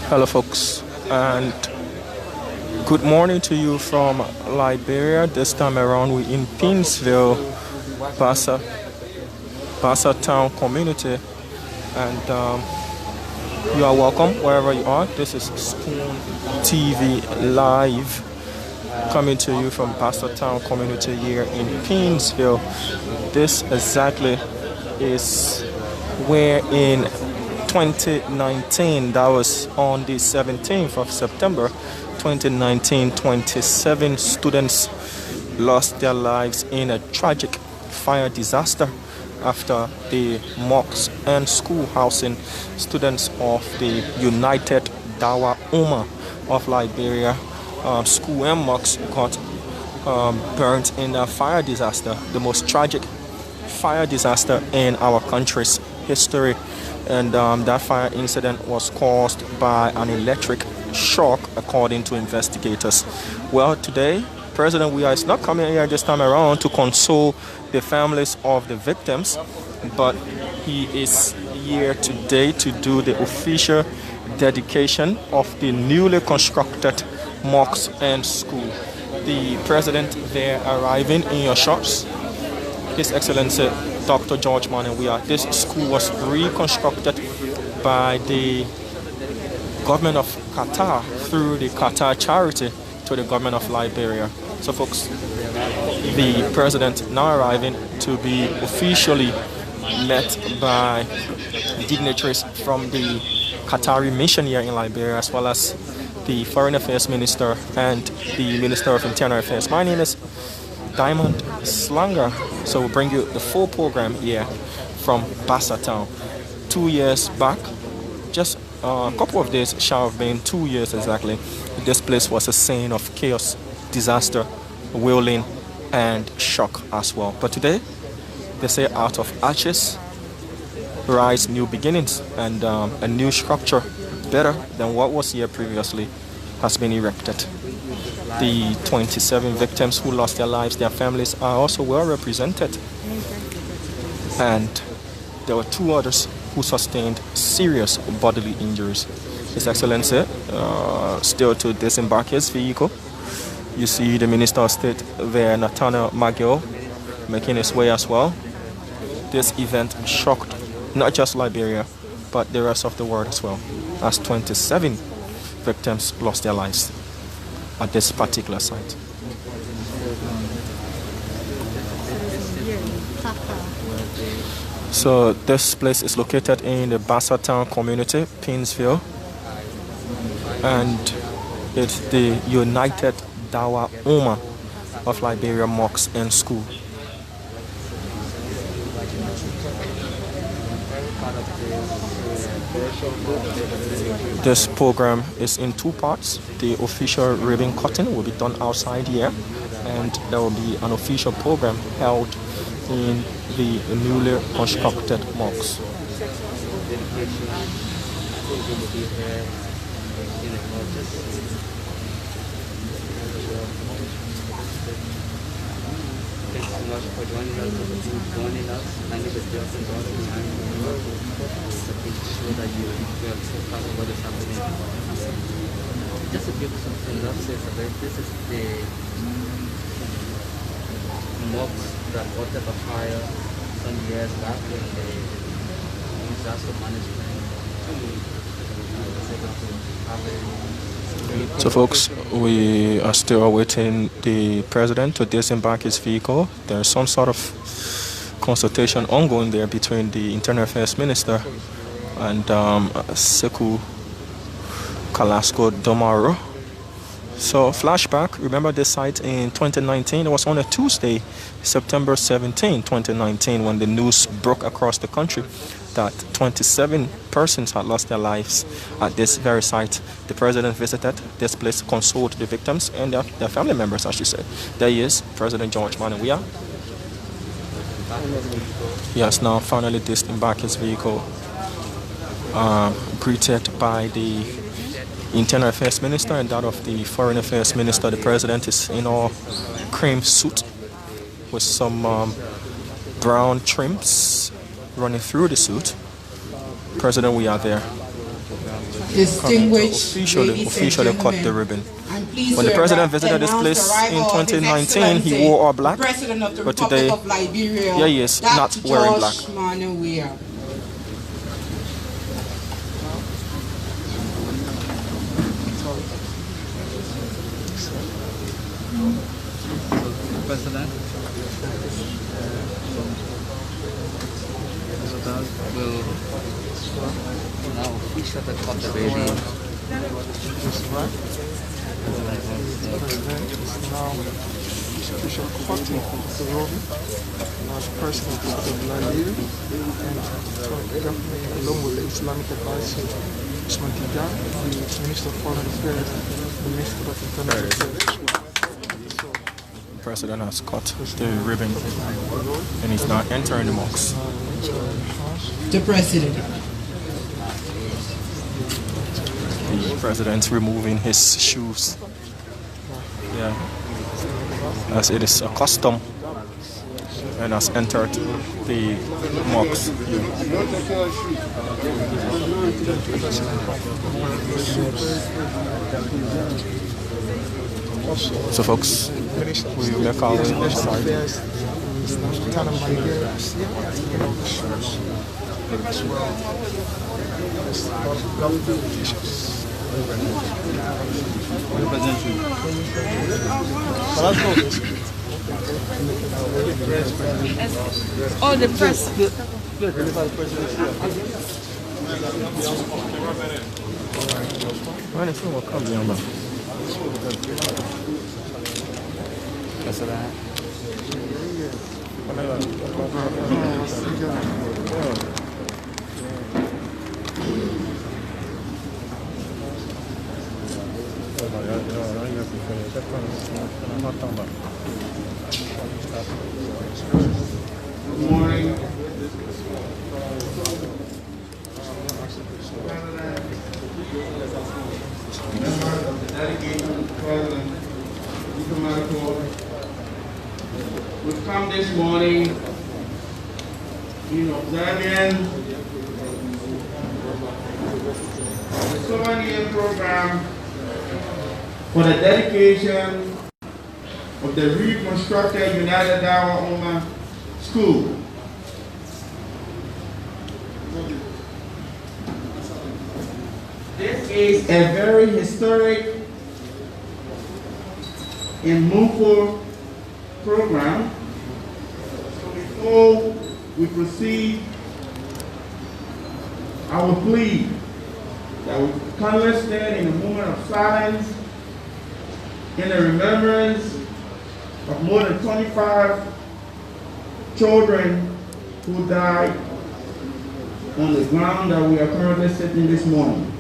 Hello, folks, and good morning to you from Liberia. This time around, we're in Pinsville, Bassa Town community, and you are welcome wherever you are. This is Spoon TV Live, coming to you from Bassa Town community here in Pinsville. This exactly is where in 2019, that was on the 17th of September 2019, 27 students lost their lives in a tragic fire disaster after the mosques and school housing students of the United Dawa Ummah of Liberia, School and Mosque, got burnt in a fire disaster, the most tragic fire disaster in our country's history. And that fire incident was caused by an electric shock, according to investigators. Well, today, President Weah is not coming here this time around to console the families of the victims, but he is here today to do the official dedication of the newly constructed mosque and school. The president there arriving in your shops, His Excellency Dr. George Weah. This school was reconstructed by the government of Qatar through the Qatar charity to the government of Liberia. So folks, the president now arriving to be officially met by dignitaries from the Qatari mission here in Liberia, as well as the Foreign Affairs Minister and the Minister of Internal Affairs. My name is Diamond Slanger. So we'll bring you the full program here from Bassa Town. 2 years back, just a couple of days shall have been 2 years exactly, this place was a scene of chaos, disaster, wailing, and shock as well. But today, they say out of ashes rise new beginnings, and a new structure better than what was here previously has been erected. The 27 victims who lost their lives, their families are also well represented. And there were 2 others who sustained serious bodily injuries. His Excellency still to disembark his vehicle. You see the Minister of State there, Nathaniel Magio, making his way as well. This event shocked not just Liberia, but the rest of the world as well, as 27 victims lost their lives at this particular site. So this place is located in the Bassa Town community, Pinsville, and it's the United Dawa Ummah of Liberia Mosque and School. This program is in 2 parts. The official ribbon cutting will be done outside here, and there will be an official program held in the newly constructed mosque. Thanks so much for joining us. Many of the persons also behind the work. So please show that you are so proud of what is happening. Just to give some synopsis of it, this is the mosque that got the fire some years back when the disaster management was able to have a. So folks, we are still awaiting the president to disembark his vehicle. There's some sort of consultation ongoing there between the Internal Affairs Minister and Sekou Kalasco Domaro. So flashback, remember this site in 2019, it was on a Tuesday, September 17, 2019, when the news broke across the country that 27 persons had lost their lives at this very site. The president visited this place, consoled the victims and their family members, as she said. There he is, President George Weah. He has now finally disembarked his vehicle, greeted by the Internal Affairs Minister and that of the Foreign Affairs Minister. The president is in all cream suit with some brown trims running through the suit. President, we are there. Distinguished officially cut the ribbon. When the president visited this place in 2019, he wore all black, but today, yeah, he is not wearing black. Weah. President will now officially cut the baby. Official cutting of the robin as president of Nigeria and government along with the Islamic advisor Usman Tijan, the Minister of Foreign Affairs, the Minister of Internal Affairs. The president has cut the ribbon and he's now entering the mosque. The president. The president's removing his shoes. Yeah. As it is a custom, and has entered the mosque. So folks, we make our way outside. Oh, the press. Good morning. Members of the delegation, President, we've come this morning in observing the 7-year program for the dedication of the reconstructed United Dawah Ummah School. This is a very historic and meaningful program. So before we proceed, I will plead that we kindly stand in a moment of silence in the remembrance of more than 25 children who died on the ground that we are currently sitting this morning.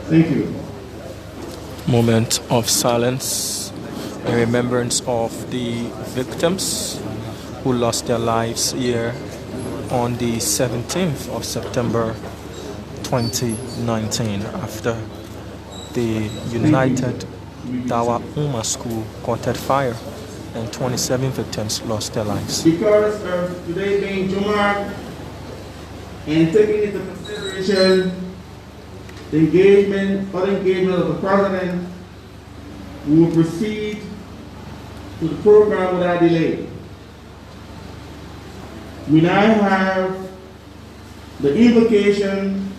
Thank you. Moment of silence in remembrance of the victims who lost their lives here on the 17th of September 2019 after the United Dawah Ummah School caught fire and 27 victims lost their lives. Because of today being Jummah and taking into consideration the other engagement of the President, we will proceed to the program without delay. We now have the invocation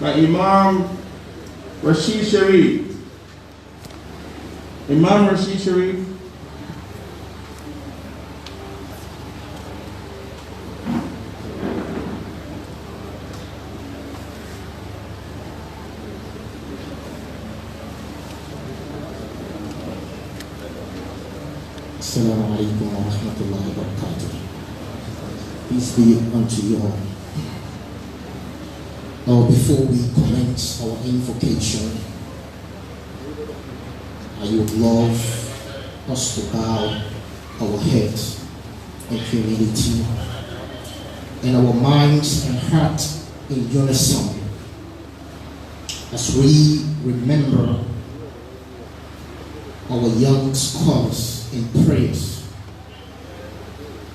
by Imam Rashid Sharif. Imam Rashid Sharif. Assalamu alaikum wa rahmatullahi wa barakatuh. Peace be unto you all. Now, before we commence our invocation, I would love us to bow our heads in humility and our minds and hearts in unison as we remember our young scholars in prayers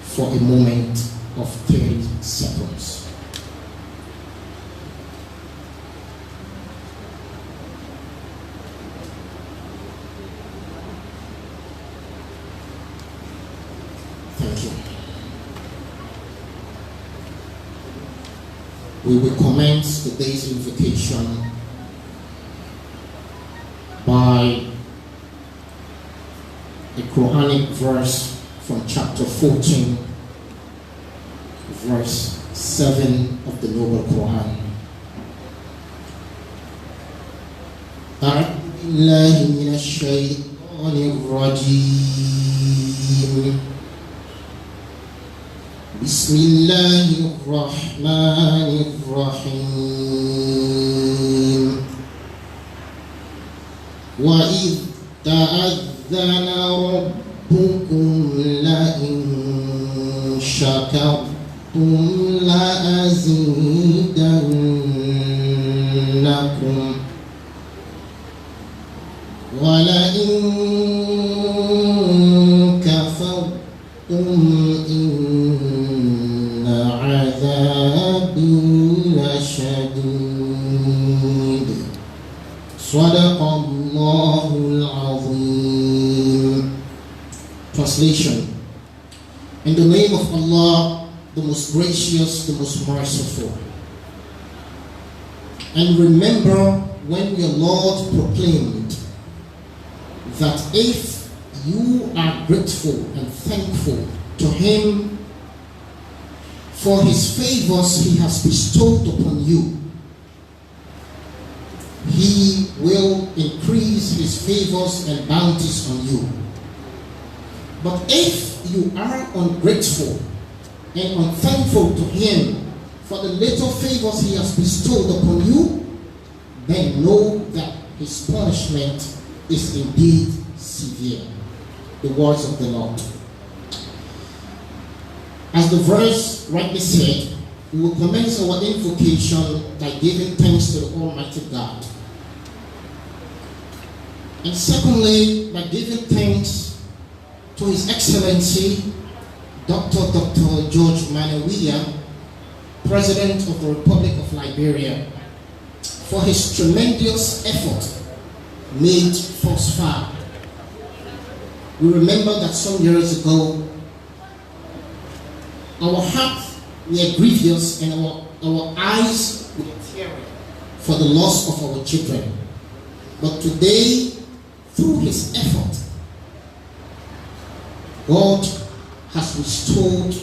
for a moment of 30 seconds. We will commence today's invocation by a Quranic verse from chapter 14, verse 7 of the Noble Quran. أعوذ بالله من الشيطان الرجيم. بسم الله الرحمن الرحيم. وإذ تأذن ربكم لئن شكرتم لأزيدنكم ولئن كفرتم إن عذابي لشديد. صدق الله العظيم. Translation. In the name of Allah, the most gracious, the most merciful. And remember when your Lord proclaimed that if you are grateful and thankful to Him for His favors He has bestowed upon you, He will increase His favors and bounties on you. But if you are ungrateful and unthankful to Him for the little favors He has bestowed upon you, then know that His punishment is indeed severe. The words of the Lord. As the verse rightly said, we will commence our invocation by giving thanks to the Almighty God. And secondly, by giving thanks to His Excellency, Dr. George Weah, President of the Republic of Liberia, for his tremendous effort made thus far. We remember that some years ago, our hearts were grievous and our eyes were tearing for the loss of our children. But today, through his effort, God has restored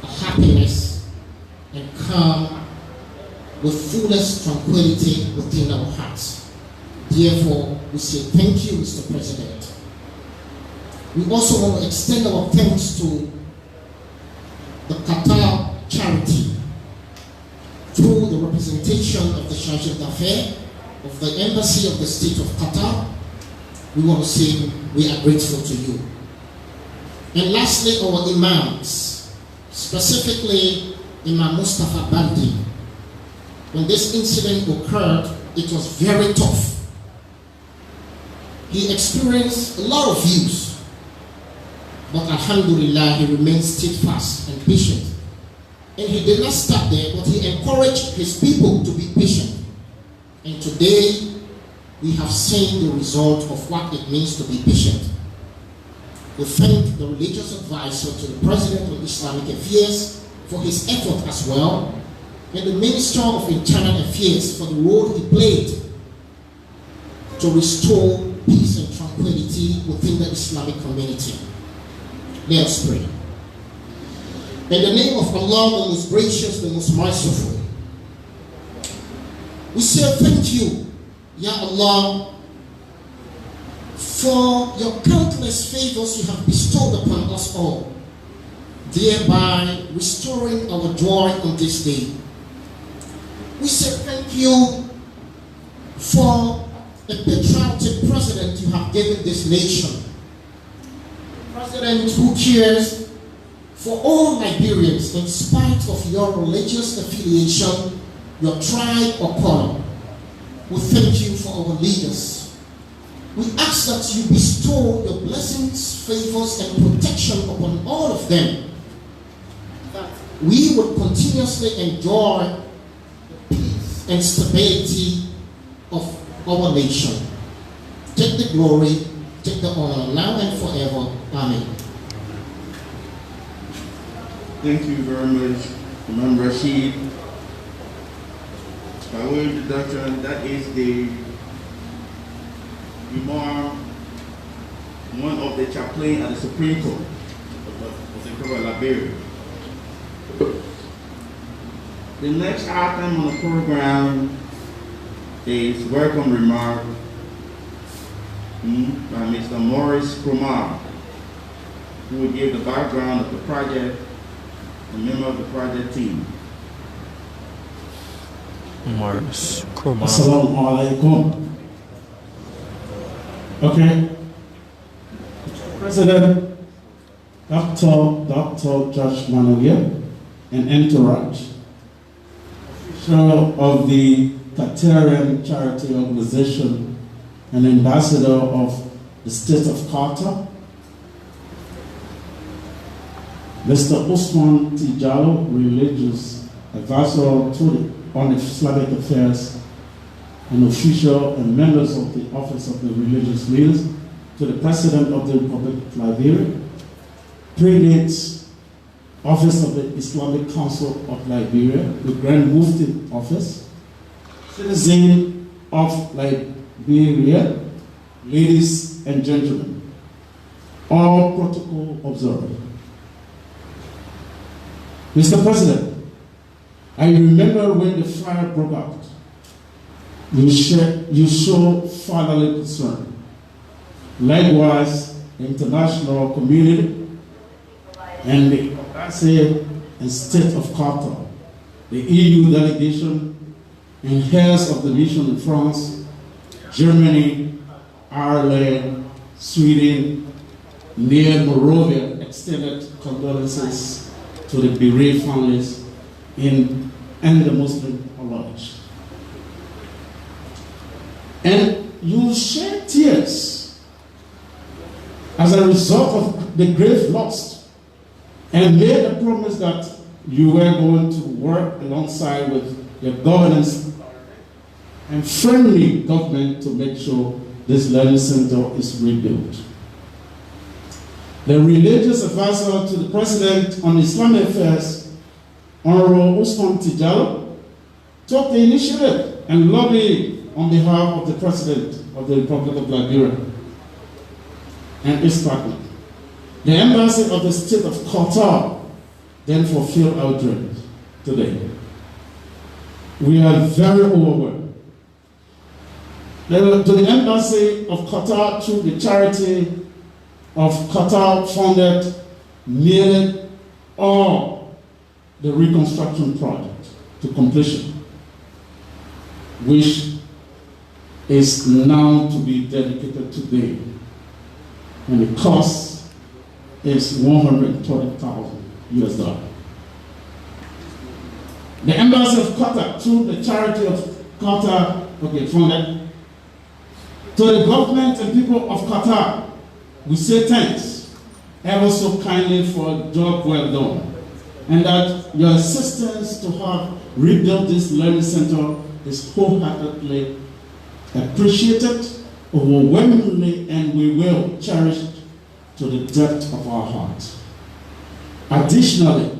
happiness and calm with fullest tranquility within our hearts. Therefore, we say thank you, Mr. President. We also want to extend our thanks to the Qatar charity through the representation of the Charge d'Affaires of the Embassy of the State of Qatar. We want to say we are grateful to you. And lastly, our imams, specifically Imam Mustafa Bandi. When this incident occurred, it was very tough. He experienced a lot of views, but alhamdulillah, he remained steadfast and patient. And he did not stop there, but he encouraged his people to be patient. And today, we have seen the result of what it means to be patient. We thank the religious advisor to the President of Islamic Affairs for his effort as well, and the Minister of Internal Affairs for the role he played to restore peace and tranquility within the Islamic community. Let us pray. In the name of Allah, the most gracious, the most merciful, we say thank you, Ya Allah, for your countless favors you have bestowed upon us all, thereby restoring our joy on this day. We say thank you for a patriotic president you have given this nation. A president who cares for all Liberians in spite of your religious affiliation, your tribe or color. We thank you for our leaders. We ask that you bestow your blessings, favors, and protection upon all of them, that we will continuously enjoy the peace and stability of our nation. Take the glory, take the honor, now and forever. Amen. Thank you very much, Imam Rashid. By way of introduction, that is the Imam, one of the chaplain at the Supreme Court of the Republic of Liberia. The next item on the program is welcome remark by Mr. Maurice Kumar, who will give the background of the project, a member of the project team. Maurice Kumar. Assalamu alaikum. Okay. President, Dr. Judge Manolia, and entourage, official of the Qatarian charity organization and ambassador of the state of Qatar, Mr. Usman Tijalo, religious advisor on Islamic affairs, and official and members of the Office of the Religious Leaders, to the President of the Republic of Liberia, Prelates, Office of the Islamic Council of Liberia, the Grand Mufti Office, citizens of Liberia, ladies and gentlemen, all protocol observed. Mr. President, I remember when the fire broke out, you showed fatherly concern. Likewise, the international community and the embassy and state of Qatar, the EU delegation and heads of the mission in France, Germany, Ireland, Sweden, near Moravia, extended condolences to the bereaved families and the Muslim alike. And you shed tears as a result of the grave loss, and made a promise that you were going to work alongside with your governance and friendly government to make sure this learning center is rebuilt. The religious advisor to the President on Islamic Affairs, Honorable Usman Tijalo, took the initiative and lobbied on behalf of the President of the Republic of Liberia and its partner. The embassy of the state of Qatar then fulfilled our dreams today. We are very overwhelmed. To the embassy of Qatar, through the charity of Qatar, funded nearly all the reconstruction project to completion, which is now to be dedicated today, and the cost is $130,000 US. The embassy of Qatar, through the charity of Qatar, funded, to the government and people of Qatar, we say thanks ever so kindly for a job well done, and that your assistance to have rebuilt this learning center is wholeheartedly appreciated, overwhelmingly, and we will cherish to the depth of our hearts. Additionally,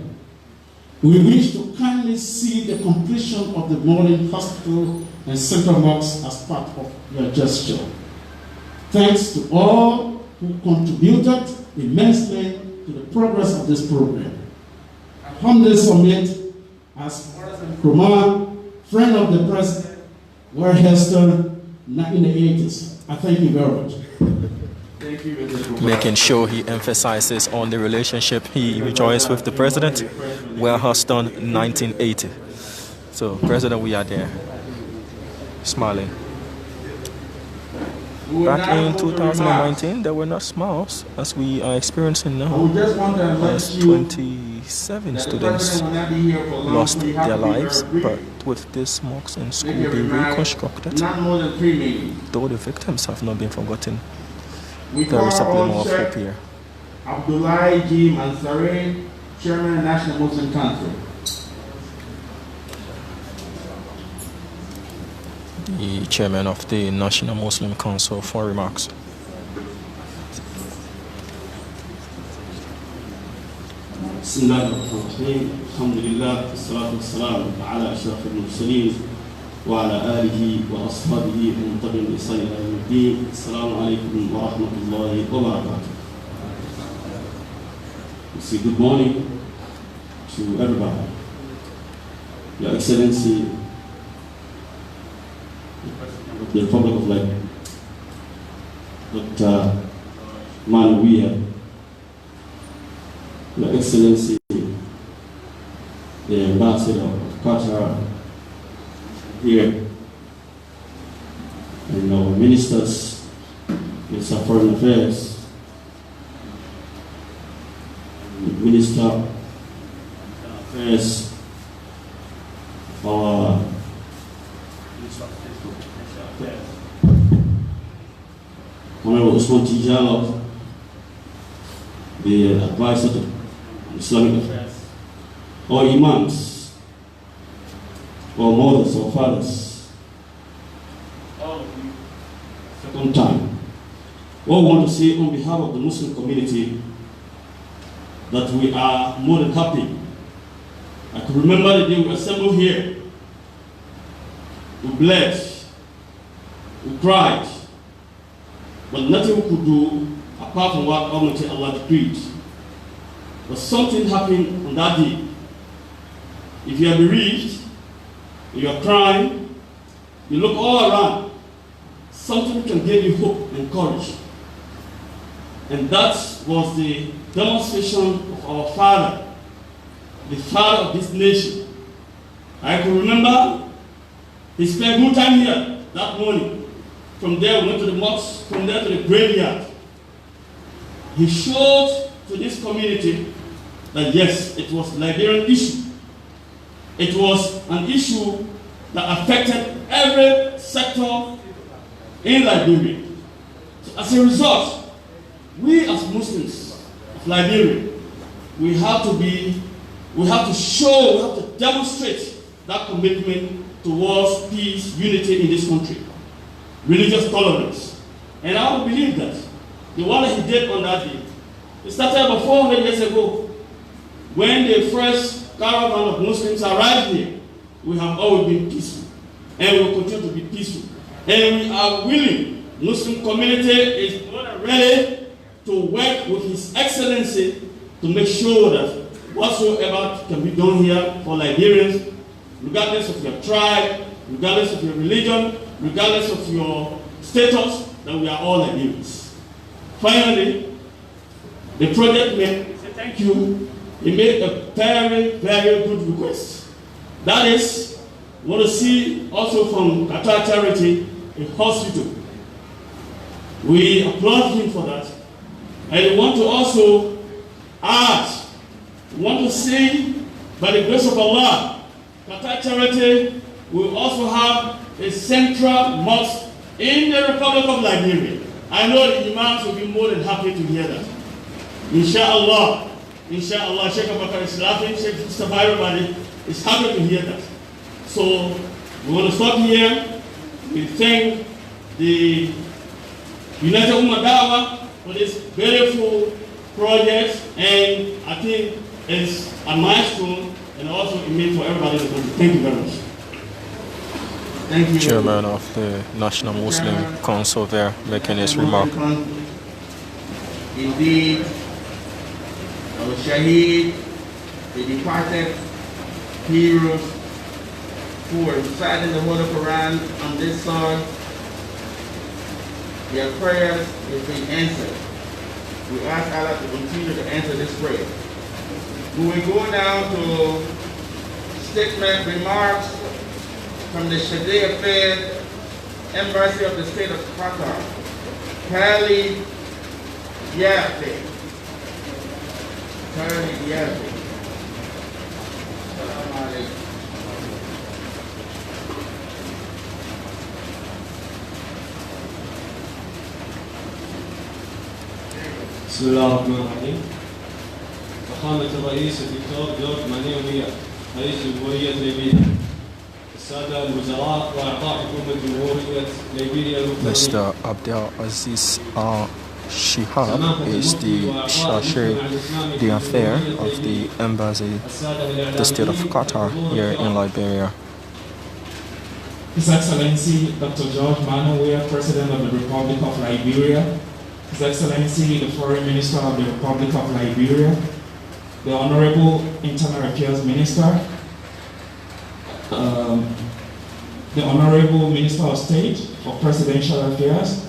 we wish to kindly see the completion of the modern hospital and central mosque as part of your gesture. Thanks to all who contributed immensely to the progress of this program. I humbly submit as Kumar, friend of the President, were Hester in the 80s. I thank you very much. Thank you, Mr. Kumar. Making sure he emphasizes on the relationship he enjoys with the President, Weah, 1980. So, President, we are there, smiling. Back in 2019, there were not smiles as we are experiencing now, as 27 students lost their lives, but with this mosque and school being reconstructed, though the victims have not been forgotten, there is a glimmer of hope here. Abdullah G. Mansari, Chairman of the National Muslim Council. The chairman of the National Muslim Council for remarks. بسم الله الرحمن الرحيم الحمد لله والصلاة والسلام على أشرف المرسلين وعلى آله وأصحابه ومن تبعهم بإحسان إلى يوم الدين. السلام عليكم ورحمة الله وبركاته. We say good morning to everybody. Your Excellency, the Republic of Liberia, Dr. Weah, Your Excellency, the Ambassador of Qatar here, and our ministers, Minister of Foreign Affairs, Minister of Affairs, our Honorable Usman Tijal, the advisor to Islamic Affairs, our imams, our mothers, our fathers, all of you, second time. What we want to say on behalf of the Muslim community that we are more than happy. I can remember the day we assembled here. We bled, we cried, but nothing we could do apart from what Almighty Allah decreed. But something happened on that day. If you are bereaved, you are crying, you look all around, something can give you hope and courage. And that was the demonstration of our father, the father of this nation. I can remember he spent good time here that morning. From there we went to the mosque, from there to the graveyard. He showed to this community that yes, it was a Liberian issue. It was an issue that affected every sector in Liberia. So as a result, we as Muslims of Liberia, we have to show, we have to demonstrate that commitment towards peace, unity in this country, religious tolerance. And I would believe that the one that he did on that day, it started about 400 years ago, when the first caravan of Muslims arrived here. We have always been peaceful, and we will continue to be peaceful. And we are willing, Muslim community is more than ready to work with His Excellency to make sure that whatsoever can be done here for Liberians, regardless of your tribe, regardless of your religion, regardless of your status, that we are all Liberians. Finally, the project man said thank you. He made a very, very good request. That is, we want to see also from Qatar Charity a hospital. We applaud him for that. And we want to also add, we want to see, by the grace of Allah, Qatar Charity will also have a central mosque in the Republic of Liberia. I know the imams will be more than happy to hear that. Inshallah, inshallah, Sheikh Abakar is laughing, Sheikh Mustafa, everybody is happy to hear that. So we want to stop here. We thank the United Ummah Dawah for this beautiful project, and I think it's a milestone and also a mean for everybody in the country. Thank you very much. Thank you. Chairman of the National Muslim Council there making his remark. Indeed, our Shaheed, the departed heroes who were reciting the Holy Quran on this soil, their prayers have been answered. We ask Allah to continue to answer this prayer. We will go now to statement remarks from the Shadia Affairs Embassy of the State of Qatar, Khalid Yafi. Khalid Yafi. Assalamu alaikum. بسم الله الرحمن الرحيم. فخامة الرئيس الدكتور جورج مانيوميا رئيس جمهورية ليبيريا، السادة الوزراء وأعضاء حكومة جمهورية ليبيريا المحترمين. Mr. Abdel Aziz Shihab is the chargé d'affaires of the embassy, the state of Qatar here in Liberia. His Excellency Dr. George Weah, President of the Republic of Liberia, His Excellency the Foreign Minister of the Republic of Liberia, the Honorable Internal Affairs Minister, the Honorable Minister of State for Presidential Affairs,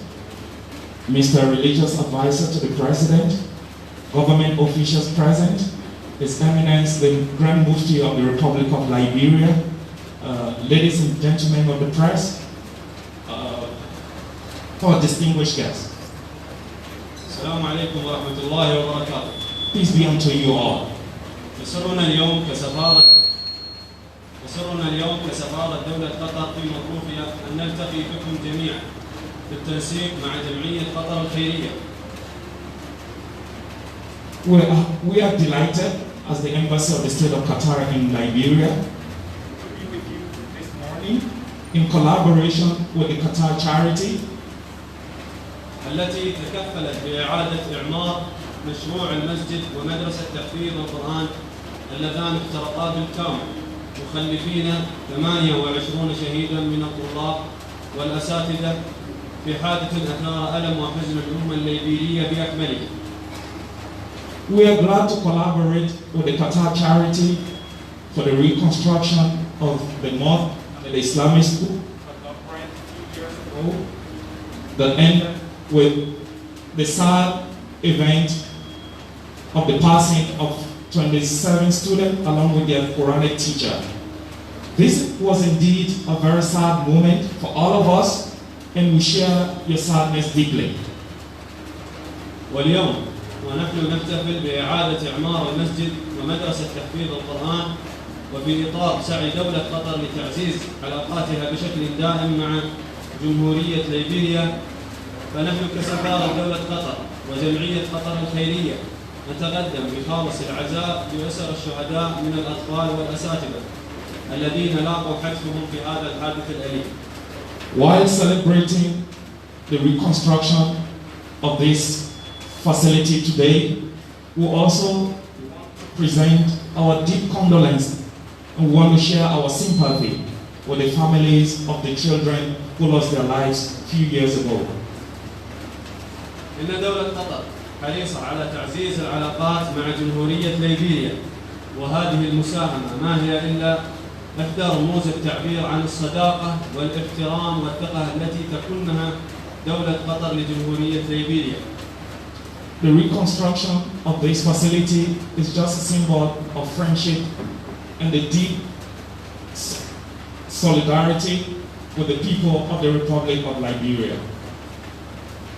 Mr. Religious Advisor to the President, government officials present, His Eminence the Grand Mufti of the Republic of Liberia, ladies and gentlemen of the press, our distinguished guests. السلام عليكم ورحمة الله وبركاته. Peace be unto you all. يسرنا اليوم كسفارة دولة قطر في مطروفيا أن نلتقي بكم جميعا بالتنسيق مع جمعية قطر الخيرية. We are delighted as the Embassy of the State of Qatar in Liberia to be with you this morning in collaboration with the Qatar Charity التي تكفلت بإعادة إعمار مشروع المسجد ومدرسة تحفيظ القرآن اللذان اخترقا بالكامل مخلفين 28 شهيدا من الطلاب والأساتذة في حادث أثار ألم وحزن الأمة الليبيرية بأكملها. We are glad to collaborate with the Qatar Charity for the reconstruction of the mosque and the Islamic school that ended with the sad event of the passing of 27 students along with their Quranic teacher. This was indeed a very sad moment for all of us, and we share your sadness deeply. واليوم ونحن نحتفل بإعادة إعمار المسجد ومدرسة تحفيظ القرآن وفي إطار سعي دولة قطر لتعزيز علاقاتها بشكل دائم مع جمهورية ليبيريا، فنحن كسفارة دولة قطر وجمعية قطر الخيرية نتقدم بخالص العزاء لأسر الشهداء من الأطفال والأساتذة الذين لاقوا حتفهم في هذا الحادث الأليم. While celebrating the reconstruction of this facility today, we also present our deep condolence and we want to share our sympathy with the families of the children who lost their lives a few years ago. إن دولة قطر حريصة على تعزيز العلاقات مع جمهورية ليبيريا، وهذه المساهمة ما هي إلا إحدى رموز التعبير عن الصداقة والاحترام والثقة التي تكنها دولة قطر لجمهورية ليبيريا. The reconstruction of this facility is just a symbol of friendship and the deep solidarity with the people of the Republic of Liberia.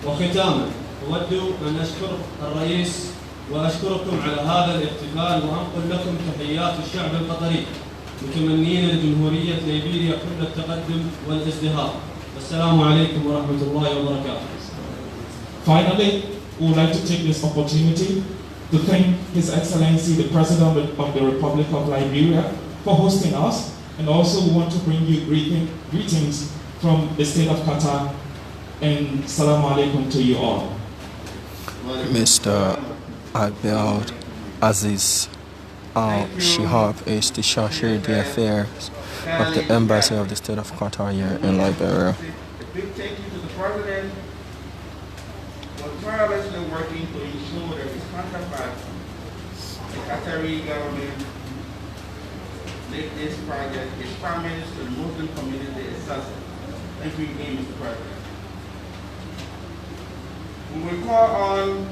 وختاما أود أن أشكر الرئيس وأشكركم على هذا الاحتفال وأنقل لكم تحيات الشعب القطري متمنين لجمهورية ليبيريا كل التقدم والازدهار. والسلام عليكم ورحمة الله وبركاته. Finally, we would like to take this opportunity to thank His Excellency the President of the Republic of Liberia for hosting us, and also we want to bring you greetings from the state of Qatar, and Salaam Alaikum to you all. Mr. Abdel Aziz Shihab is the chargé d'affaires of the embassy of the state of Qatar here in Liberia. A big thank you to the President for tirelessly working to ensure that his counterpart, the Qatari government, make this project its promise to the Muslim community accessible. Thank you again, Mr. President. We will call on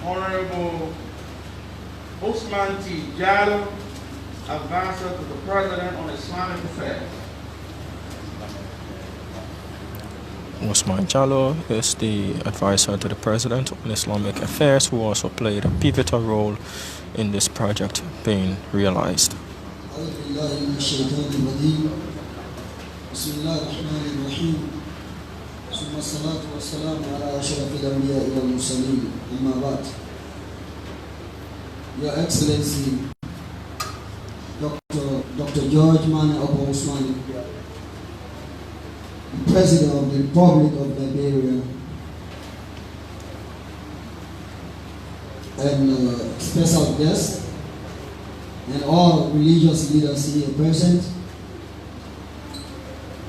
Honorable Osman T. Jallow, Advisor to the President on Islamic Affairs. Osman Jallow is the advisor to the President on Islamic Affairs, who also played a pivotal role in this project being realized. ثم الصلاة والسلام على أشرف الأنبياء والمرسلين أما بعد. Your Excellency Dr. George Mane Obo Usman, President of the Republic of Liberia, and special guests, and all religious leaders here present,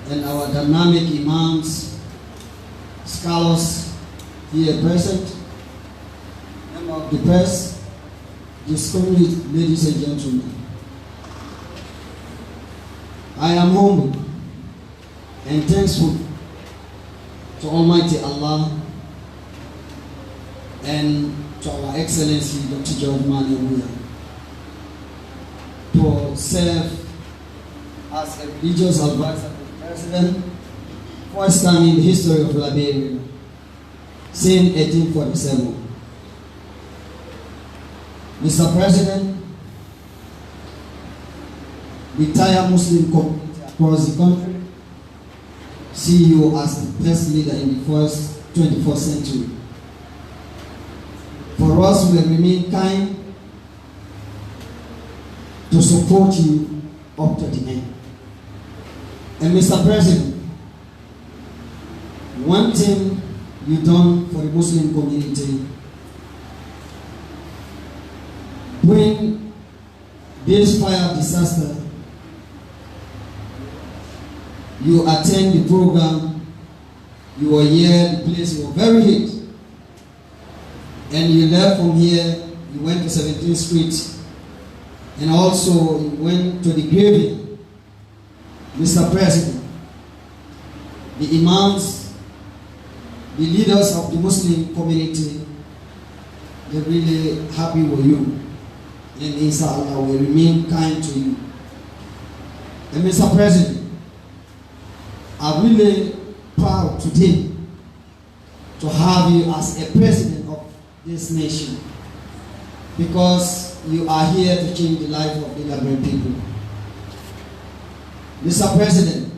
and our dynamic imams, scholars here present, member of the press, distinguished ladies and gentlemen. I am humble and thankful to Almighty Allah and to our Excellency Dr. George Mani Weah to serve as a religious advisor to the President, first time in the history of Liberia, since 1847. Mr. President, the entire Muslim community across the country see you as the best leader in the 21st century. For us, we remain kind to support you up to the end. And Mr. President, one thing you've done for the Muslim community, when this fire disaster, you attend the program, you were here, the place was very hot, and you left from here, you went to 17th Street, and also you went to the graveyard. Mr. President, the imams, the leaders of the Muslim community, they're really happy with you, and inshallah will remain kind to you. And Mr. President, I'm really proud today to have you as a president of this nation, because you are here to change the life of the Liberian people. Mr. President,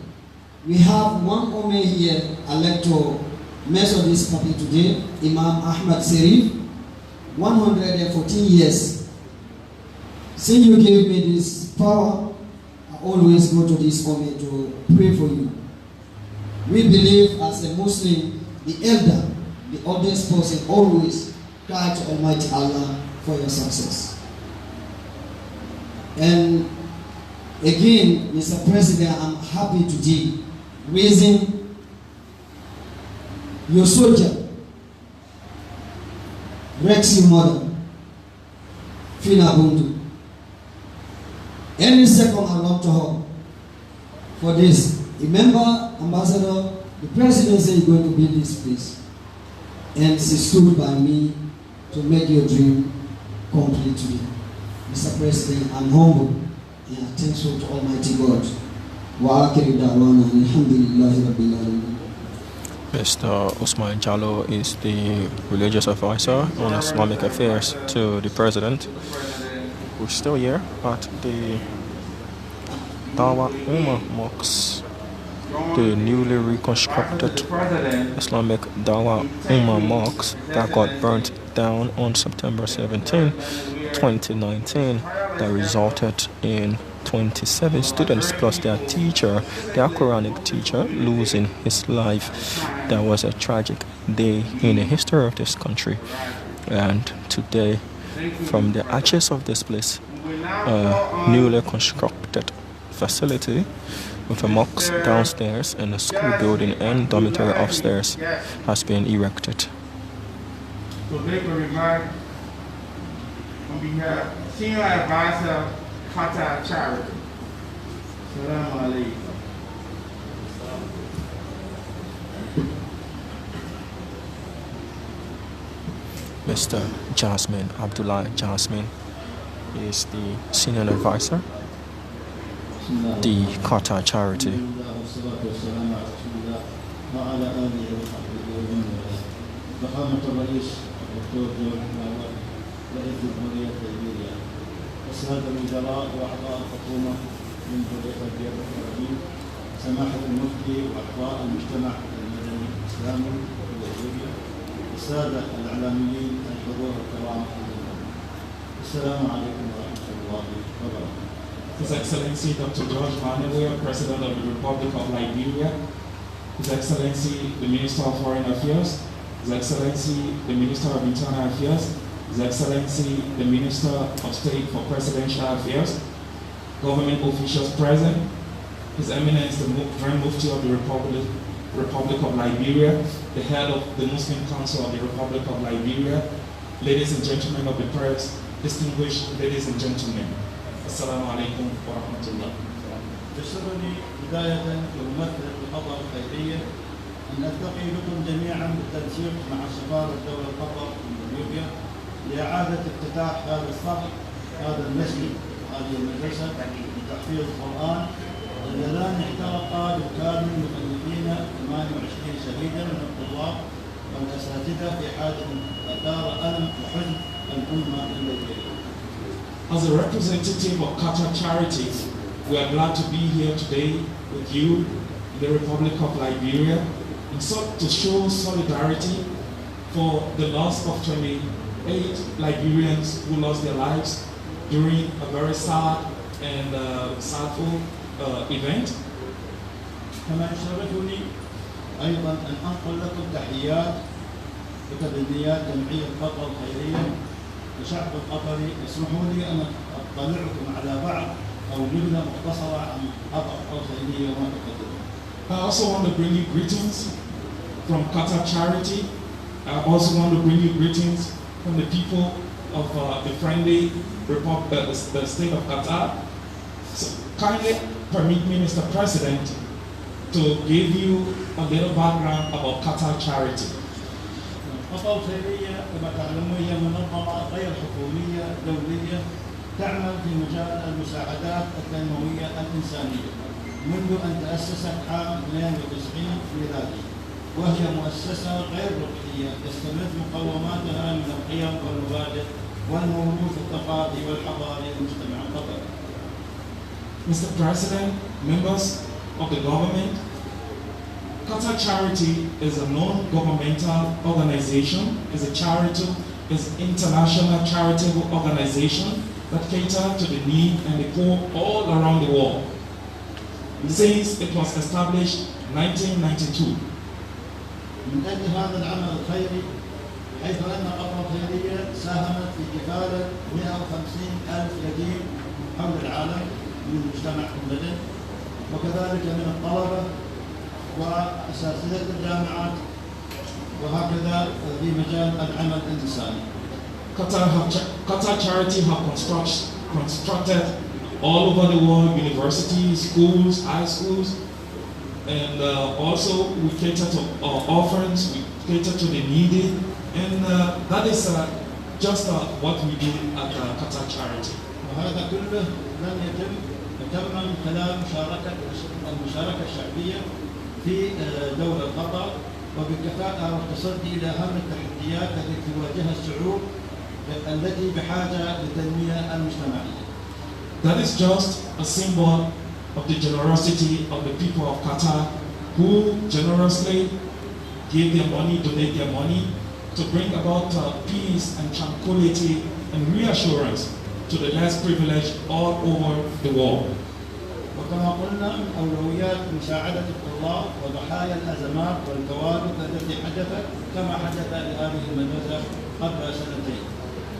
we have one Ummah here, elected Methodist party today, Imam Ahmad Serif, 114 years. Since you gave me this power, I always go to this Ummah to pray for you. We believe as a Muslim, the elder, the oldest person, always cry to Almighty Allah for your success. And again, Mr. President, I'm happy today raising your soldier, Rexy mother, Fina Bundu. Any second I want to her for this. Remember, Ambassador, the President said he's going to build this place. And she stood by me to make your dream complete today. Mr. President, I'm humble and I'm thankful to Almighty God. Wa akhiru da'wana alhamdulillahi rabbil alamin. Mr. Usman Jallo is the religious advisor on Islamic affairs to the President, who's still here at the Ummah Mosque, the newly reconstructed Islamic Ummah Mosque that got burnt down on September 17, 2019, that resulted in 27 students plus their teacher, their Quranic teacher, losing his life. That was a tragic day in the history of this country. And today, from the arches of this place, a newly constructed facility with a mosque downstairs and a school building and dormitory upstairs has been erected. To make a remark on behalf of Senior Advisor Qatar Charity. Assalamu alaikum. Mr. Jasmine Abdullah Jasmine is the senior advisor, the Qatar Charity. فخامة الرئيس الدكتور جورج ماور رئيس جمهورية ليبيريا، السادة الوزراء وأعضاء الحكومة من جمهورية الرئيس، سماحة المفتي وأعضاء المجتمع المدني الإسلامي في ليبيريا، السادة الإعلاميين الحضور الكرام، السلام عليكم ورحمة الله وبركاته. His Excellency Dr. George Mani Weah, President of the Republic of Liberia, His Excellency, the Minister of Foreign Affairs, His Excellency, the Minister of Internal Affairs, His Excellency, the Minister of State for Presidential Affairs, government officials present, His Eminence, the Grand Mufti of the Republic of Liberia, the head of the Muslim Council of the Republic of Liberia, ladies and gentlemen of the press, distinguished ladies and gentlemen, Assalamu alaikum wa rahmatullah. يسرني بداية كممثل لقطر الخيرية أن ألتقي بكم جميعا بالتنسيق مع سفارة دولة قطر في ليبيا لإعادة افتتاح هذا الصرح، هذا المسجد، هذه المدرسة لتحفيظ القرآن اللذان احترقا بالكامل مكلفين 28 شهيدا من الطلاب والأساتذة في حادث أثار ألم وحزن الأمة الليبية. As a representative of Qatar Charities, we are glad to be here today with you in the Republic of Liberia and to show solidarity for the loss of 28 Liberians who lost their lives during a very sad and sadful event. كما يشرفني أيضا أن أنقل لكم تحيات وتبنيات جمعية قطر الخيرية للشعب القطري. اسمحوا لي أن أطلعكم على بعض أو نبذة مختصرة عن قطر الخيرية وما تقدم. I also want to bring you greetings from Qatar Charity. I also want to bring you greetings from the people of the friendly Republic, the state of Qatar. So kindly permit me, Mr. President, to give you a little background about Qatar Charity. قطر الخيرية كما تعلمون هي منظمة غير حكومية دولية تعمل في مجال المساعدات التنموية الإنسانية منذ أن تأسست عام 92 ميلادي، وهي مؤسسة غير ربحية تستمد مقوماتها من القيم والمبادئ والموروث الثقافي والحضاري للمجتمع القطري. Mr. President, members of the government, Qatar Charity is a non-governmental organization, is an international charitable organization that caters to the need and the poor all around the world. Since it was established in 1992. من أجل هذا العمل الخيري حيث أن قطر الخيرية ساهمت في كفالة 150,000 يتيم حول العالم من المجتمع كله، وكذلك من الطلبة وأساتذة الجامعات وهكذا في مجال العمل الإنساني. Qatar Charity have constructed all over the world universities, schools, high schools, and also we cater to orphans, we cater to the needy, and that is just what we do at Qatar Charity. وهذا كله لم تم من خلال المشاركة الشعبية في دولة قطر وبكفاءة والتصدي إلى أهم التحديات التي تواجهها الشعوب التي بحاجة للتنمية المجتمعية. That is just a symbol of the generosity of the people of Qatar who generously give their money, donate their money to bring about peace and tranquility and reassurance to the less privileged all over the world. وكما قلنا من أولويات مساعدة الطلاب وضحايا الأزمات والكوارث التي حدثت كما حدث لهذه المدرسة قبل سنتين.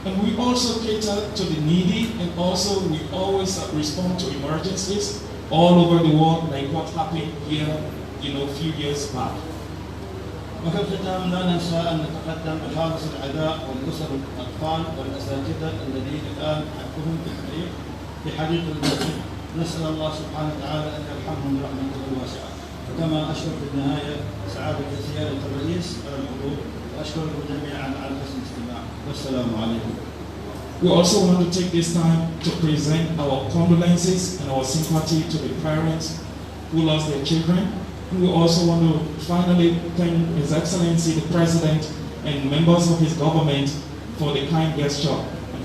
And we also cater to the needy, and also we always respond to emergencies all over the world, like what happened here, a few years back. وفي الختام لا ننسى أن نتقدم بخالص العزاء والأسر الأطفال والأساتذة الذين كان حقهم في الحريق في حديقة المسجد. نسأل الله سبحانه وتعالى أن يرحمهم برحمته الواسعة. وكما أشكر في النهاية سعادة سيادة الرئيس على الحضور، وأشكركم جميعا على حسن الاستماع، والسلام عليكم. We also want to take this time to present our condolences and our sympathy to the parents who lost their children. And we also want to finally thank His Excellency the President and members of his government for the kind gesture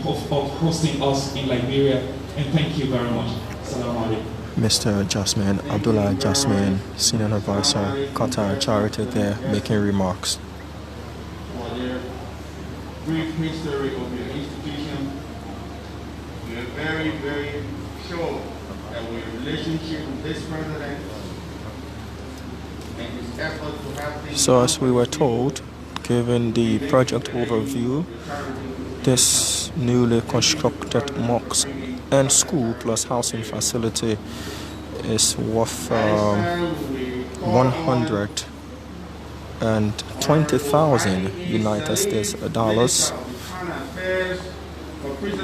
of hosting us in Liberia. And thank you very much. Assalamu alaikum. Mr. Jasmine Abdullah Jasmine, Senior Advisor, Qatar Charity, there making remarks. For their brief history of your institution, we are very, very sure that your relationship with this president and his effort to have things. So as we were told, given the project overview, this newly constructed mosque and school plus housing facility is worth 120,000 United States dollars.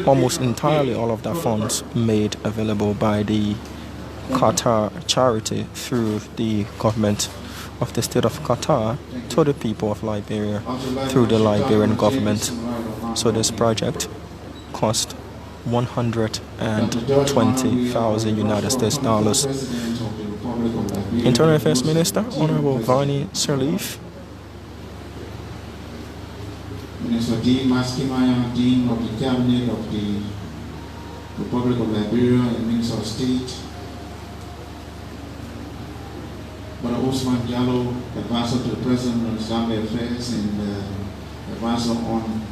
Almost entirely all of the funds made available by the Qatar charity through the government of the state of Qatar to the people of Liberia through the Liberian government. So this project cost 120,000 United States dollars. Internal Affairs Minister, Honorable Vani Sirleaf. Minister Dean Maskimaya, Dean of the Cabinet of the Republic of Liberia and Minister of State, Brother Osman Diallo, Advisor to the President on Islamic Affairs and Advisor on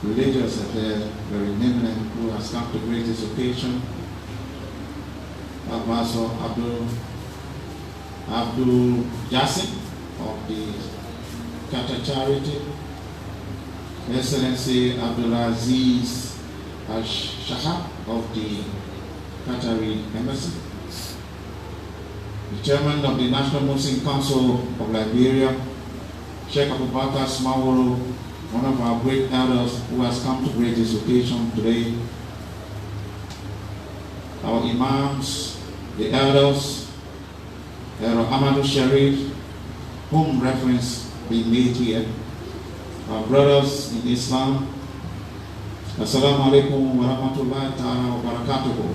Religious Affairs, very eminent, who has come to grace this occasion, Advisor Abdul Yassin of the Qatar Charity, Excellency Abdulaziz Al-Shahab of the Qatari Embassy, the Chairman of the National Muslim Council of Liberia, Sheikh Abubakar Smaworo, one of our great elders who has come to grace this occasion today, our Imams, the elders, Elder Amadou Sharif, whom reference being made here, our brothers in Islam, Assalamu alaikum wa rahmatullahi ta'ala wa barakatuhu.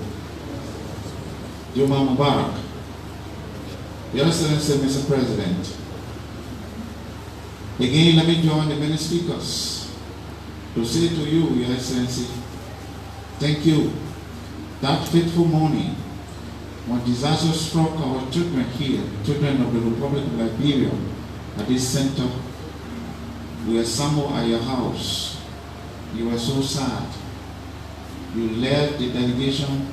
Juma Mubarak. Your Excellency, Mr. President, again, let me join the many speakers to say to you, Your Excellency, thank you. That fateful morning, when disaster struck our children here, children of the Republic of Liberia, at this center, we were assembled at your house. You were so sad. You led the delegation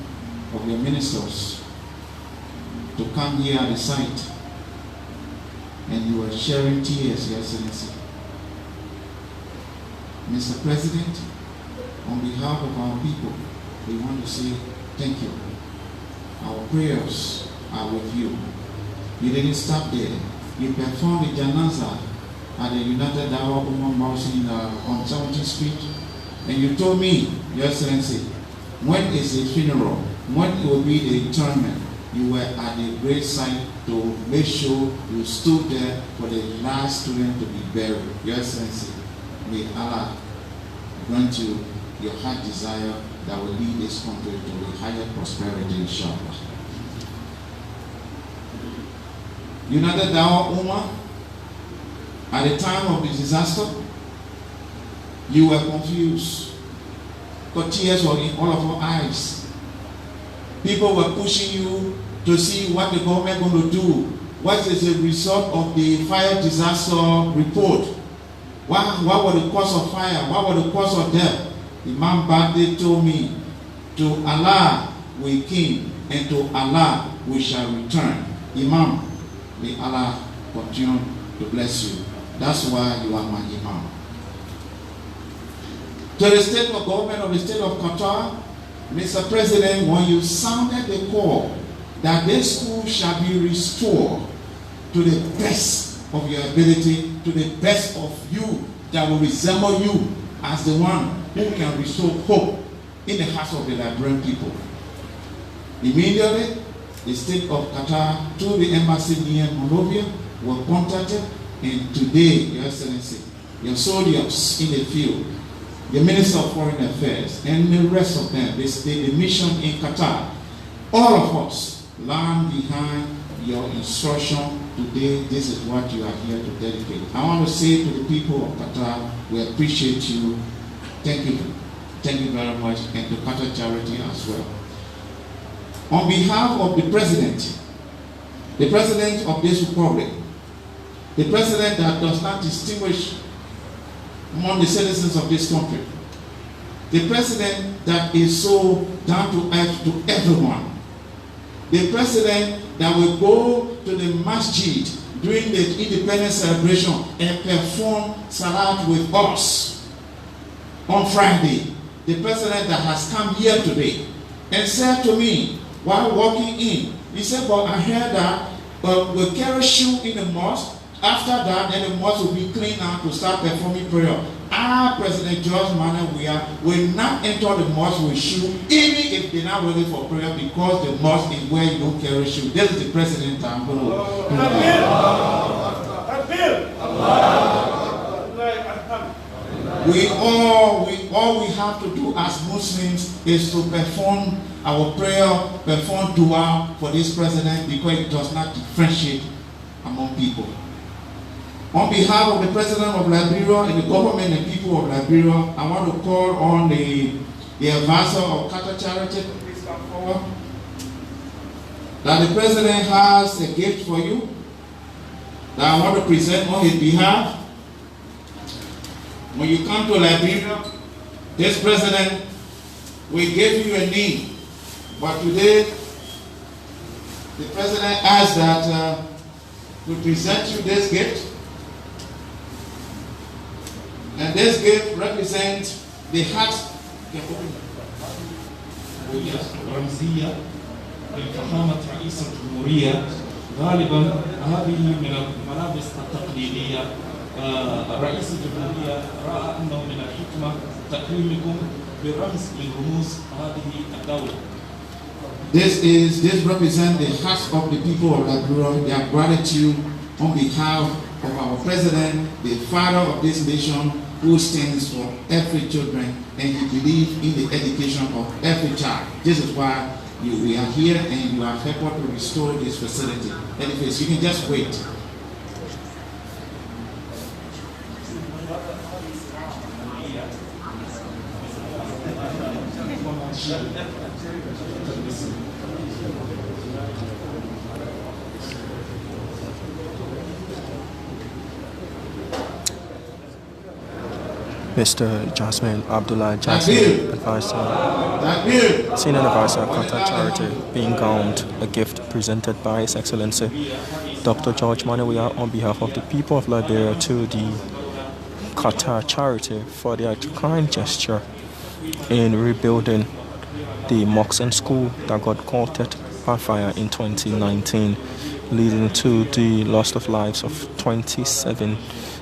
of your ministers to come here at the site, and you were sharing tears, Your Excellency. Mr. President, on behalf of our people, we want to say thank you. Our prayers are with you. You didn't stop there. You performed the janaza at the United Dawah Ummah Mosque on 17th Street, and you told me, Your Excellency, when is the funeral? When it will be the interment? You were at the grave site to make sure you stood there for the last student to be buried. Your Excellency, may Allah grant you your heart desire that will lead this country to a higher prosperity, inshallah. United Dawah Ummah, at the time of the disaster, you were confused. Because tears were in all of our eyes. People were pushing you to see what the government going to do. What is the result of the fire disaster report? What was the cause of fire? What was the cause of death? Imam Baghdadi told me, to Allah we came, and to Allah we shall return. Imam, may Allah continue to bless you. That's why you are my Imam. To the state of government of the state of Qatar, Mr. President, when you sounded the call that this school shall be restored to the best of your ability, to the best of you that will resemble you as the one who can restore hope in the hearts of the Liberian people. Immediately, the state of Qatar, through the embassy near Monrovia, were contacted, and today, Your Excellency, your soldiers in the field, the Minister of Foreign Affairs, and the rest of them, the mission in Qatar, all of us land behind your instruction today. This is what you are here to dedicate. I want to say to the people of Qatar, we appreciate you. Thank you. Thank you very much, and to Qatar Charity as well. On behalf of the President of this Republic, the President that does not distinguish among the citizens of this country, the President that is so down to earth to everyone, the President that will go to the masjid during the independence celebration and perform salat with us on Friday. The president that has come here today and said to me while walking in, he said, but I heard that we'll carry shoe in the mosque. After that, then the mosque will be cleaned out to start performing prayer. Our President George Manuel Weah will not enter the mosque with shoe, even if they're not ready for prayer, because the mosque is where you don't carry shoe. This is the president I'm going all we have to do as Muslims is to perform our prayer, perform dua for this president, because it does not differentiate among people. On behalf of the President of Liberia and the government and people of Liberia, I want to call on the advisor of Qatar Charity to please come forward. That the President has a gift for you that I want to present on his behalf. When you come to Liberia, this President will give you a name. But today, the President asked that to present you this gift. And this gift represents the heart. رمزية لفخامة رئيس الجمهورية. غالبا هذه من الملابس التقليدية. رئيس الجمهورية رأى أنه من الحكمة تكريمكم برمز من رموز هذه الدولة. This represents the hearts of the people of Liberia, their gratitude on behalf of our president, the father of this nation, who stands for every children, and he believes in the education of every child. This is why we are here, and you are helping to restore this facility. Anyways, you can just wait. Mr. Jasmine Abdullah Jasmine, advisor, senior advisor, Qatar Charity, being gowned a gift presented by His Excellency Dr. George Manuel Weah on behalf of the people of Liberia to the Qatar Charity for their kind gesture in rebuilding the mosque and school that got caught by fire in 2019, leading to the loss of lives of 27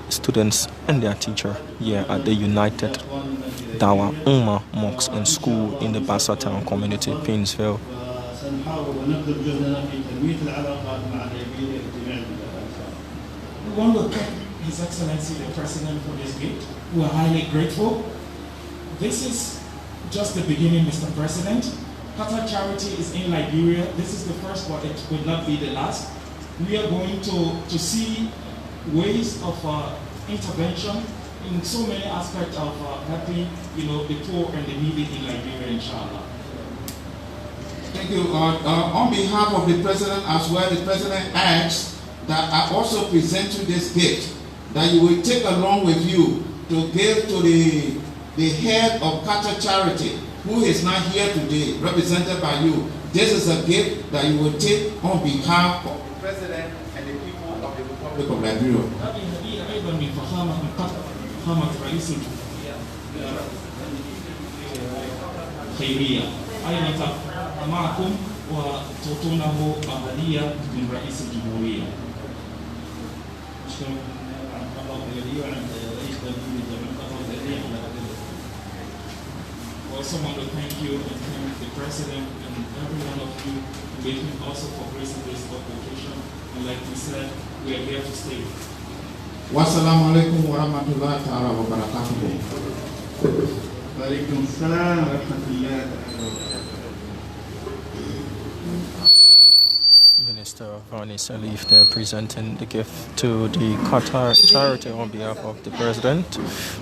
students and their teacher here at the United Dawa Ummah Mosque and School in the Bassa Town community, Painesville. We want to thank His Excellency the President for this gift. We are highly grateful. This is just the beginning, Mr. President. Qatar Charity is in Liberia. This is the first, but it will not be the last. We are going to see ways of intervention in so many aspects of helping, the poor and the needy in Liberia, inshallah. Thank you. On behalf of the President as well, the President asks that I also present you this gift that you will take along with you to give to the head of Qatar Charity, who is not here today, represented by you. This is a gift that you will take on behalf of the President and the people of the Republic of Liberia. خيرية أيضا معكم وتعطونه هدية من رئيس الجمهورية. I also want to thank you and thank the President and every one of you waiting also for gracing this occasion. And like we said, we are here to stay. Wassalamu alaikum wa rahmatullahi ta'ala wa barakatuh. Wa alaikum salam wa rahmatullahi ta'ala. Minister Vani Salif there presenting the gift to the Qatar Charity on behalf of the President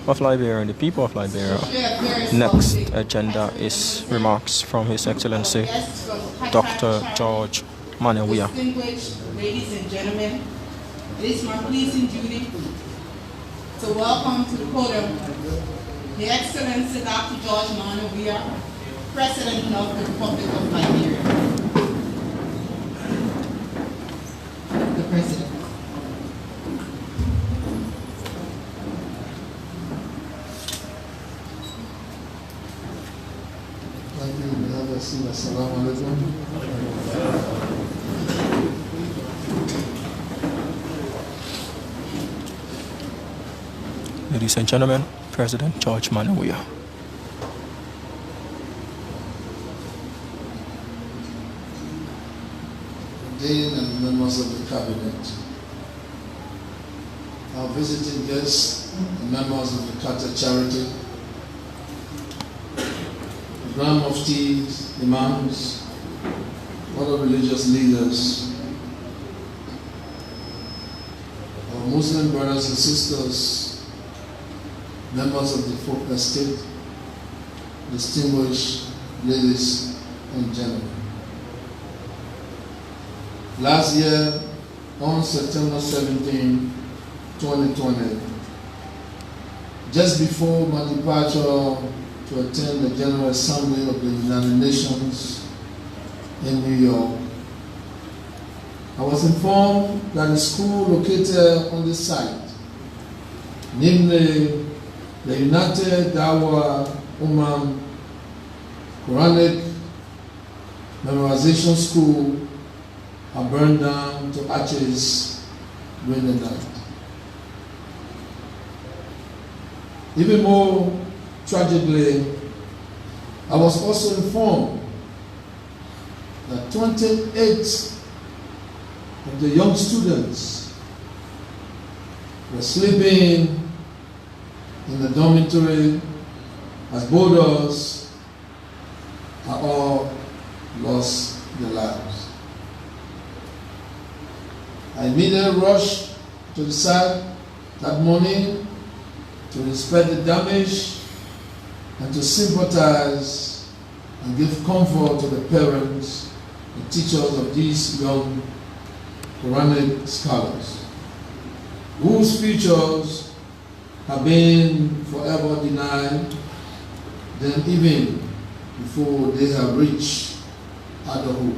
of Liberia and the people of Liberia. Next agenda is remarks from His Excellency Dr. George Manuel Weah. Distinguished ladies and gentlemen, it is my pleasing duty to welcome to the podium His Excellency Dr. George Manuel Weah, President of the Republic of Liberia. The President. Ladies and gentlemen, President George Manneh Weah. Dean and members of the cabinet, our visiting guests and members of the Qatar Charity, the Grand Muftis, Imams, other religious leaders, our Muslim brothers and sisters, members of the folk estate, distinguished ladies and gentlemen. Last year, on September 17, 2020, just before my departure to attend the General Assembly of the United Nations in New York, I was informed that a school located on the site, namely the United Dawah Ummah Quranic Memorization School, are burned down to ashes during the night. Even more tragically, I was also informed that 28 of the young students were sleeping in the dormitory as boarders are all lost their lives. I immediately rushed to the site that morning to inspect the damage and to sympathize and give comfort to the parents and teachers of these young Quranic scholars, whose futures have been forever denied them even before they have reached adulthood.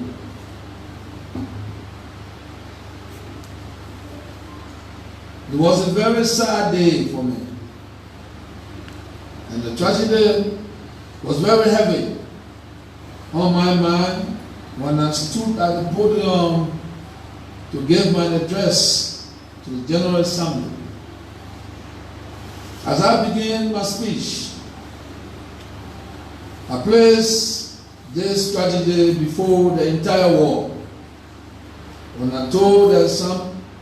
It was a very sad day for me, and the tragedy was very heavy on my mind when I stood at the podium to give my address to the General Assembly. As I began my speech, I placed this tragedy before the entire world when I told the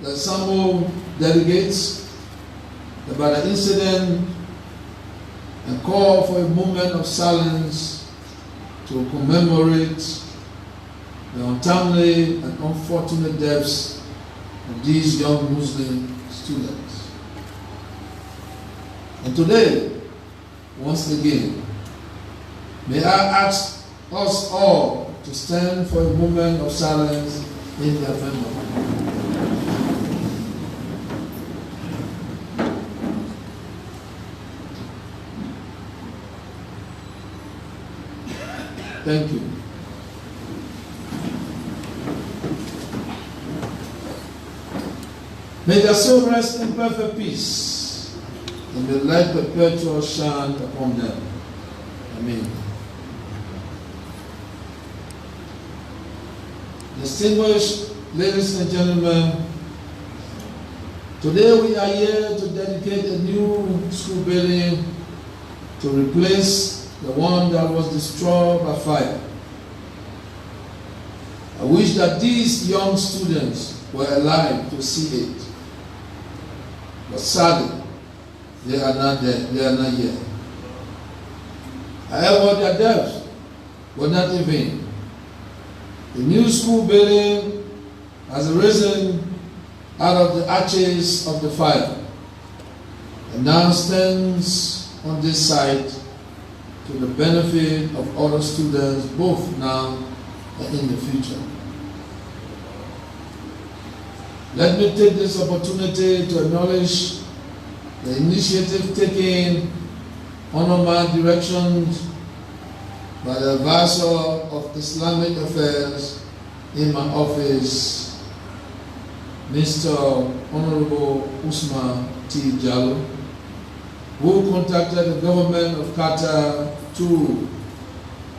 assembled delegates about the incident and called for a moment of silence to commemorate the untimely and unfortunate deaths of these young Muslim students. And today, once again, may I ask us all to stand for a moment of silence in their memory. Thank you. May their soul rest in perfect peace, and may light perpetual shine upon them. Amen. Distinguished ladies and gentlemen, today we are here to dedicate a new school building to replace the one that was destroyed by fire. I wish that these young students were alive to see it. But sadly, they are not there. They are not here. However, their deaths were not in vain. The new school building has arisen out of the ashes of the fire and now stands on this site to the benefit of other students, both now and in the future. Let me take this opportunity to acknowledge the initiative taken under my direction by the Advisor of Islamic Affairs in my office, Mr. Honorable Usman T. Jallo, who contacted the government of Qatar through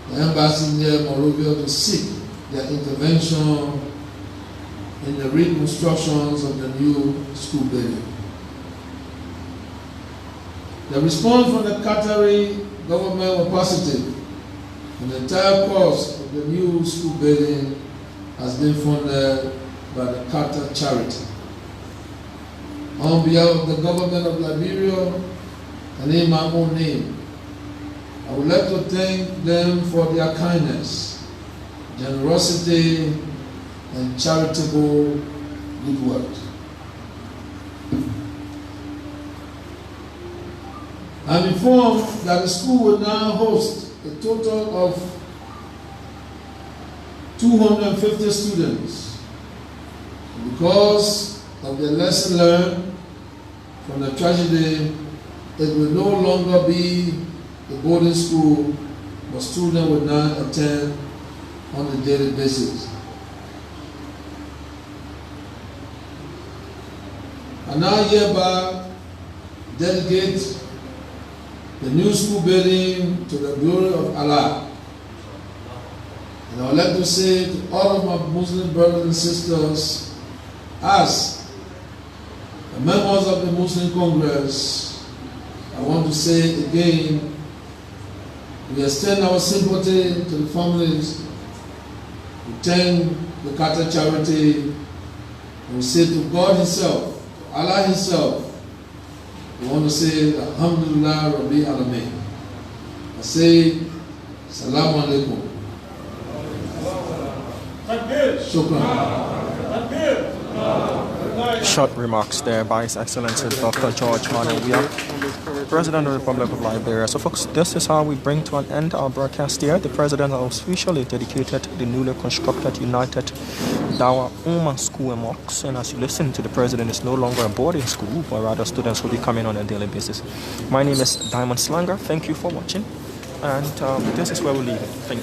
the embassy near Monrovia to seek their intervention in the reconstructions of the new school building. The response from the Qatari government was positive, and the entire cost of the new school building has been funded by the Qatar charity. On behalf of the government of Liberia, and in my own name, I would like to thank them for their kindness, generosity, and charitable good work. I'm informed that the school will now host a total of 250 students. Because of the lesson learned from the tragedy, it will no longer be a boarding school, but students will now attend on a daily basis. I now hereby dedicate the new school building to the glory of Allah. And I would like to say to all of my Muslim brothers and sisters, as the members of the Muslim Congress, I want to say again, we extend our sympathy to the families. We thank the Qatar charity, and we say to God Himself, to Allah Himself, we want to say, Alhamdulillah Rabbi Alameen. I say, Assalamu alaikum. Shukran. Short remarks there by His Excellency Dr. George Weah, President of the Republic of Liberia. So folks, this is how we bring to an end our broadcast here. The President has officially dedicated the newly constructed United Dawah Ummah School and Mosque. And as you listen to the President, it's no longer a boarding school, but rather students will be coming on a daily basis. My name is Diamond Slanger. Thank you for watching. And this is where we leave it. Thank you.